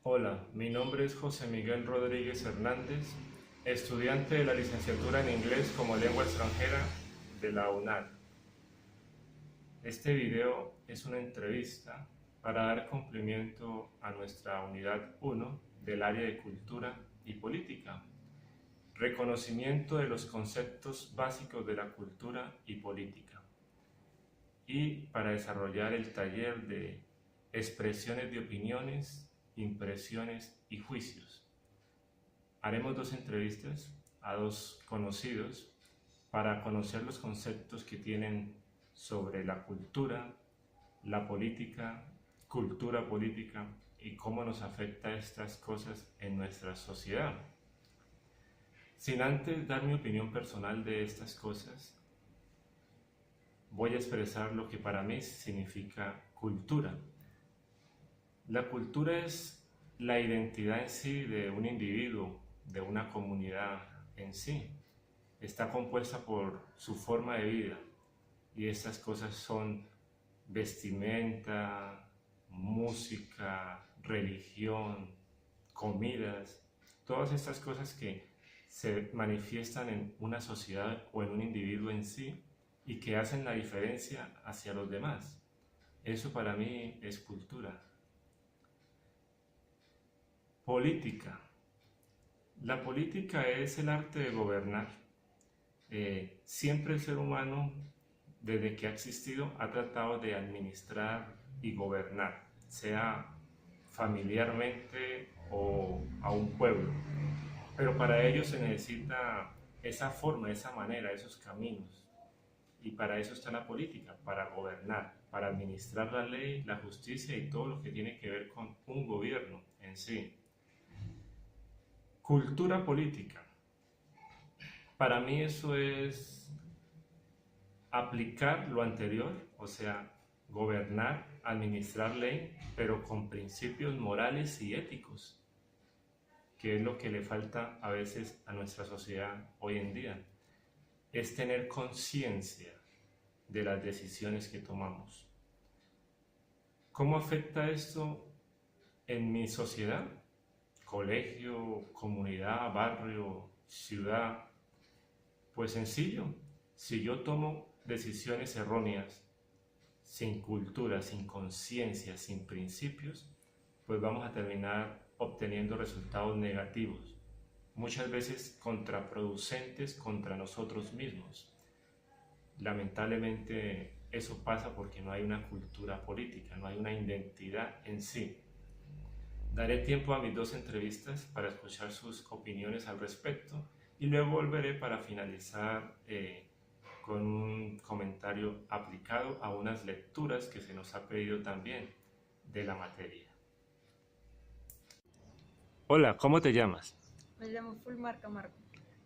Hola, mi nombre es José Miguel Rodríguez Hernández, estudiante de la licenciatura en inglés como lengua extranjera de la UNAL. Este video es una entrevista para dar cumplimiento a nuestra unidad 1 del área de cultura y política, reconocimiento de los conceptos básicos de la cultura y política, y para desarrollar el taller de expresiones de opiniones, impresiones y juicios. Haremos dos entrevistas a dos conocidos para conocer los conceptos que tienen sobre la cultura, la política, cultura política y cómo nos afecta estas cosas en nuestra sociedad. Sin antes dar mi opinión personal de estas cosas, voy a expresar lo que para mí significa cultura. La cultura es la identidad en sí de un individuo, de una comunidad en sí. Está compuesta por su forma de vida y estas cosas son vestimenta, música, religión, comidas, todas estas cosas que se manifiestan en una sociedad o en un individuo en sí y que hacen la diferencia hacia los demás. Eso para mí es cultura. Política. La política es el arte de gobernar. Siempre el ser humano, desde que ha existido, ha tratado de administrar y gobernar, sea familiarmente o a un pueblo. Pero para ello se necesita esa forma, esa manera, esos caminos. Y para eso está la política, para gobernar, para administrar la ley, la justicia y todo lo que tiene que ver con un gobierno en sí. Cultura política. Para mí eso es aplicar lo anterior, o sea, gobernar, administrar ley, pero con principios morales y éticos, que es lo que le falta a veces a nuestra sociedad hoy en día. Es tener conciencia de las decisiones que tomamos. ¿Cómo afecta esto en mi sociedad? Colegio, comunidad, barrio, ciudad. Pues sencillo, si yo tomo decisiones erróneas, sin cultura, sin conciencia, sin principios, pues vamos a terminar obteniendo resultados negativos, muchas veces contraproducentes contra nosotros mismos. Lamentablemente eso pasa porque no hay una cultura política, no hay una identidad en sí. Daré tiempo a mis dos entrevistas para escuchar sus opiniones al respecto y luego volveré para finalizar con un comentario aplicado a unas lecturas que se nos ha pedido también de la materia. Hola, ¿cómo te llamas? Me llamo Fulmar Camargo.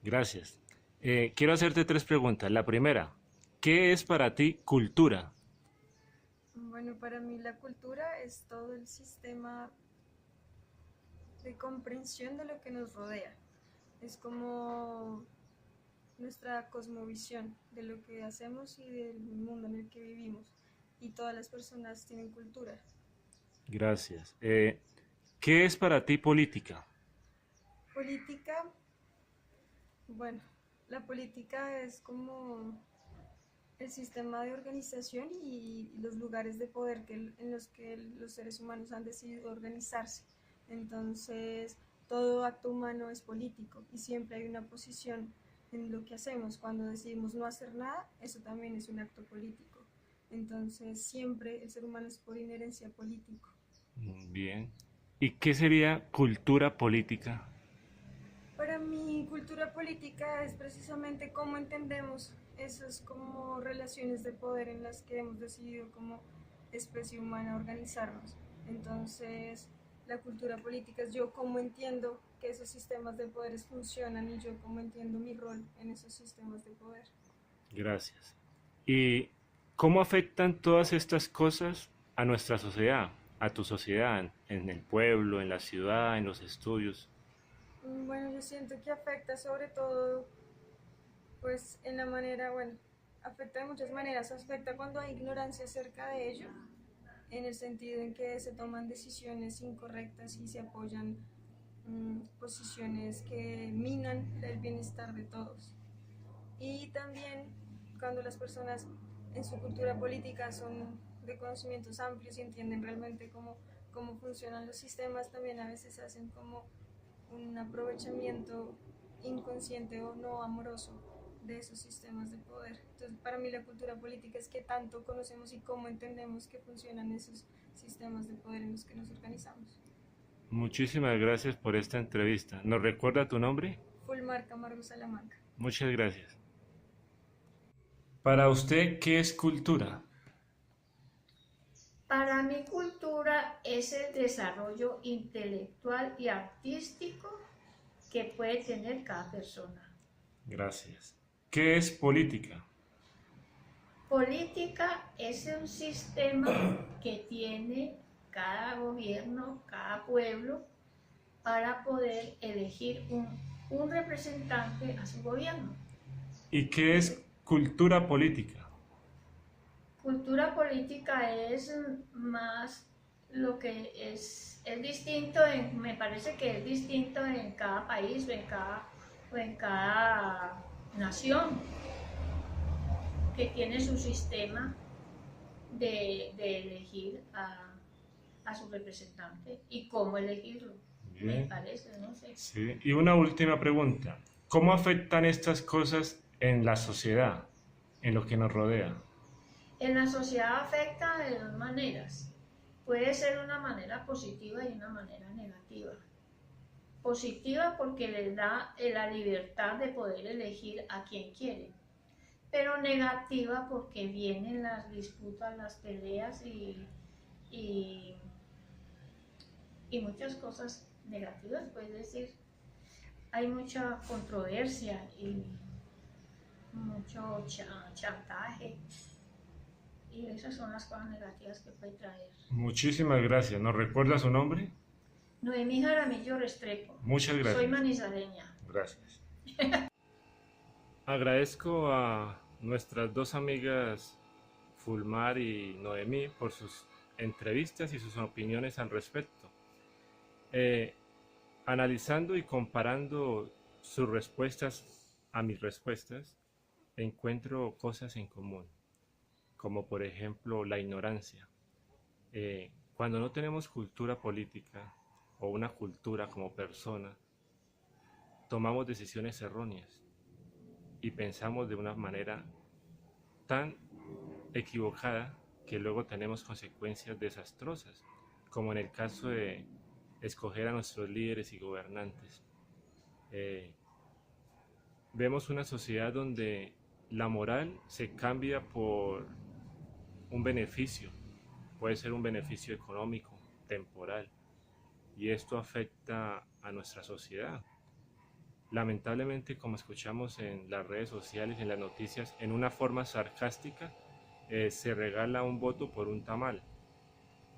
Gracias. Quiero hacerte tres preguntas. La primera, ¿qué es para ti cultura? Bueno, para mí la cultura es todo el sistema de comprensión de lo que nos rodea. Es como nuestra cosmovisión de lo que hacemos y del mundo en el que vivimos. Y todas las personas tienen cultura. Gracias. ¿Qué es para ti política? Política, bueno, la política es como el sistema de organización y los lugares de poder en los que los seres humanos han decidido organizarse. Entonces, todo acto humano es político y siempre hay una posición en lo que hacemos. Cuando decidimos no hacer nada, eso también es un acto político. Entonces, siempre el ser humano es por inherencia político. Bien. ¿Y qué sería cultura política? Para mí, cultura política es precisamente cómo entendemos esas como relaciones de poder en las que hemos decidido como especie humana organizarnos. Entonces, la cultura política es yo cómo entiendo que esos sistemas de poderes funcionan y yo cómo entiendo mi rol en esos sistemas de poder. Gracias. ¿Y cómo afectan todas estas cosas a nuestra sociedad, a tu sociedad, en el pueblo, en la ciudad, en los estudios? Bueno, yo siento que afecta sobre todo, pues en la manera, bueno, afecta de muchas maneras, afecta cuando hay ignorancia acerca de ello en el sentido en que se toman decisiones incorrectas y se apoyan posiciones que minan el bienestar de todos. Y también cuando las personas en su cultura política son de conocimientos amplios y entienden realmente cómo funcionan los sistemas, también a veces hacen como un aprovechamiento inconsciente o no amoroso de esos sistemas de poder. Entonces, para mí la cultura política es que tanto conocemos y cómo entendemos que funcionan esos sistemas de poder en los que nos organizamos. Muchísimas gracias por esta entrevista. ¿Nos recuerda tu nombre? Fulmar Camargo Salamanca. Muchas gracias. Para usted, ¿qué es cultura? Para mí, cultura es el desarrollo intelectual y artístico que puede tener cada persona. Gracias. ¿Qué es política? Política es un sistema que tiene cada gobierno, cada pueblo, para poder elegir un representante a su gobierno. ¿Y qué es cultura política? Cultura política es más lo que es distinto, me parece que es distinto en cada país o en cada nación, que tiene su sistema de elegir a su representante y cómo elegirlo. Bien. Me parece, no sé. Sí. Y una última pregunta. ¿Cómo afectan estas cosas en la sociedad, en lo que nos rodea? En la sociedad afecta de dos maneras. Puede ser una manera positiva y una manera negativa. Positiva porque les da la libertad de poder elegir a quien quieren, pero negativa porque vienen las disputas, las peleas y muchas cosas negativas, puedes decir. Hay mucha controversia y mucho chantaje. Y esas son las cosas negativas que puede traer. Muchísimas gracias. ¿Nos recuerda su nombre? Noemí Jaramillo Restrepo. Muchas gracias. Soy manizaleña. Gracias. Agradezco a nuestras dos amigas Fulmar y Noemí por sus entrevistas y sus opiniones al respecto. Analizando y comparando sus respuestas a mis respuestas, encuentro cosas en común, como por ejemplo la ignorancia. Cuando no tenemos cultura política o una cultura como persona, tomamos decisiones erróneas y pensamos de una manera tan equivocada que luego tenemos consecuencias desastrosas, como en el caso de escoger a nuestros líderes y gobernantes. Vemos una sociedad donde la moral se cambia por un beneficio, puede ser un beneficio económico, temporal, y esto afecta a nuestra sociedad. Lamentablemente, como escuchamos en las redes sociales, en las noticias, en una forma sarcástica, se regala un voto por un tamal.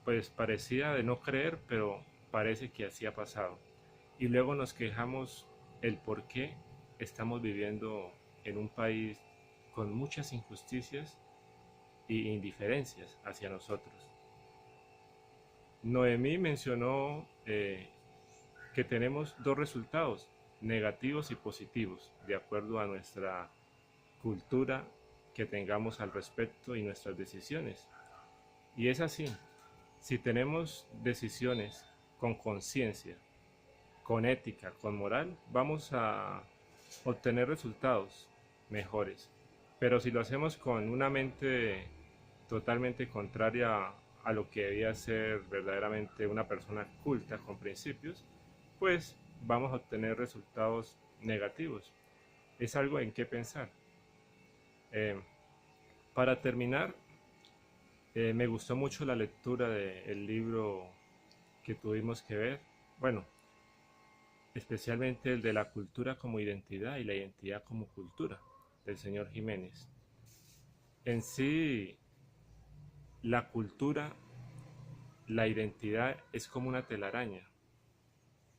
Pues parecía de no creer, pero parece que así ha pasado. Y luego nos quejamos el por qué estamos viviendo en un país con muchas injusticias e indiferencias hacia nosotros. Noemí mencionó que tenemos dos resultados, negativos y positivos, de acuerdo a nuestra cultura que tengamos al respecto y nuestras decisiones. Y es así, si tenemos decisiones con conciencia, con ética, con moral, vamos a obtener resultados mejores. Pero si lo hacemos con una mente totalmente contraria a lo que debía ser verdaderamente una persona culta con principios, pues vamos a obtener resultados negativos. Es algo en qué pensar. Para terminar, me gustó mucho la lectura del libro que tuvimos que ver, bueno, especialmente el de la cultura como identidad y la identidad como cultura, del señor Jiménez. En sí, la cultura, la identidad es como una telaraña.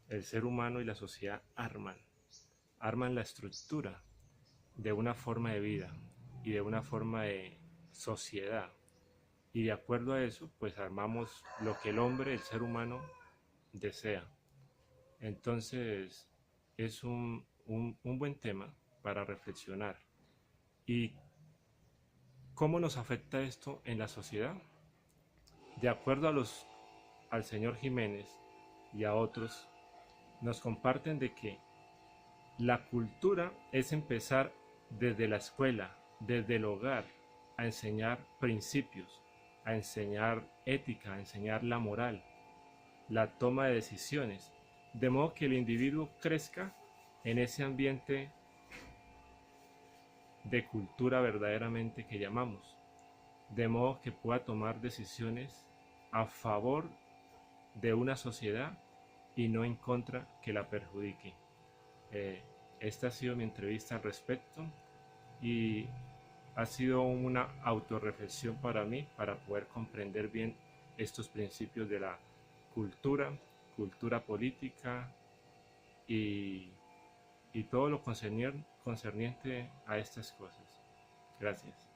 El ser humano y la sociedad arman la estructura de una forma de vida y de una forma de sociedad. y de acuerdo a eso pues armamos lo que el hombre, el ser humano desea. Entonces es un buen tema para reflexionar. ¿Y cómo nos afecta esto en la sociedad? De acuerdo al señor Jiménez y a otros, nos comparten de que la cultura es empezar desde la escuela, desde el hogar, a enseñar principios, a enseñar ética, a enseñar la moral, la toma de decisiones, de modo que el individuo crezca en ese ambiente de cultura verdaderamente que llamamos, de modo que pueda tomar decisiones a favor de una sociedad y no en contra que la perjudique. Esta ha sido mi entrevista al respecto y ha sido una autorreflexión para mí para poder comprender bien estos principios de la cultura política y todo lo concerniente a estas cosas. Gracias.